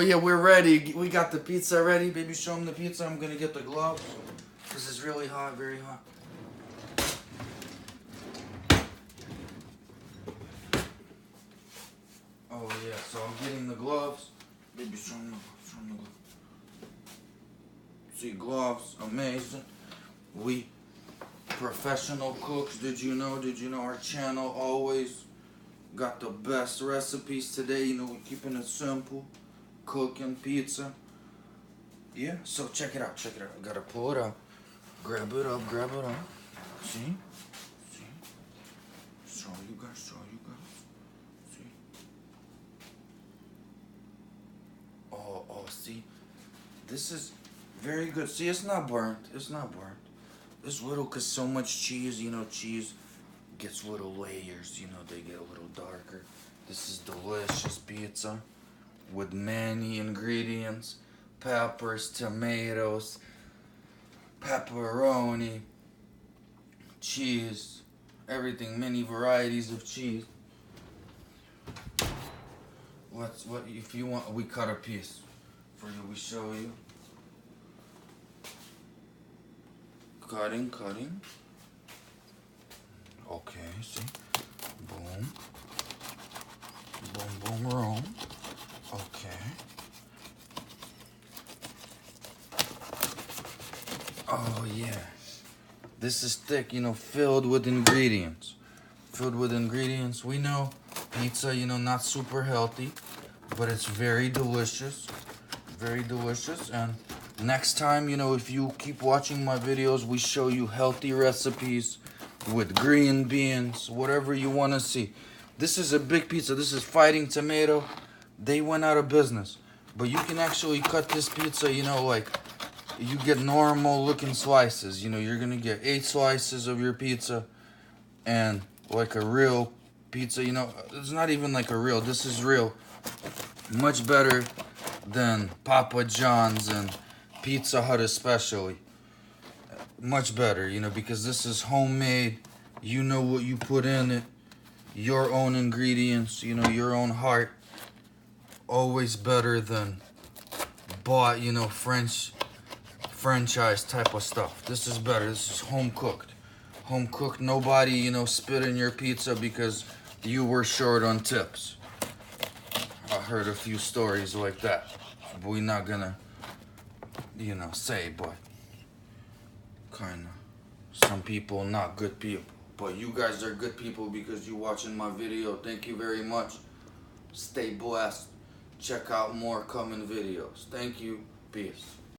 yeah, we're ready. We got the pizza ready. Baby, show him the pizza. I'm gonna get the gloves. This is really hot, very hot. Oh yeah, so I'm getting the gloves. Baby, show him the gloves. See, gloves, amazing. We professional cooks. Did you know our channel always got the best recipes today? You know, we're keeping it simple. Cooking pizza. Yeah, so check it out. I gotta pull it out. Grab it up. See? Show you guys. See? Oh, see? This is very good. See, it's not burnt. It's little, cause so much cheese, you know, cheese gets little layers, you know, they get a little darker. This is delicious pizza with many ingredients: peppers, tomatoes, pepperoni, cheese, everything, many varieties of cheese. What if you want, we cut a piece for you, we show you. Cutting. Okay, see? Boom, roll. Okay. Oh yeah. This is thick, you know, filled with ingredients. We know pizza, you know, not super healthy, but it's very delicious. And next time, you know, if you keep watching my videos, we show you healthy recipes with green beans, whatever you want to see. This is a big pizza. This is Fighting Tomato. They went out of business. But you can actually cut this pizza, you know, like, you get normal looking slices. You know, you're going to get 8 slices of your pizza. And like a real pizza, you know, it's not even like a real. This is real. Much better than Papa John's and Pizza Hut especially. Much better, you know, because this is homemade. You know what you put in it. Your own ingredients, you know, your own heart. Always better than bought, you know, franchise type of stuff. This is better. This is home cooked. Nobody, you know, spit in your pizza because you were short on tips. I heard a few stories like that. But we're not gonna, you know, say, but kinda. Some people not good people. But you guys are good people because you're watching my video. Thank you very much. Stay blessed. Check out more coming videos. Thank you. Peace.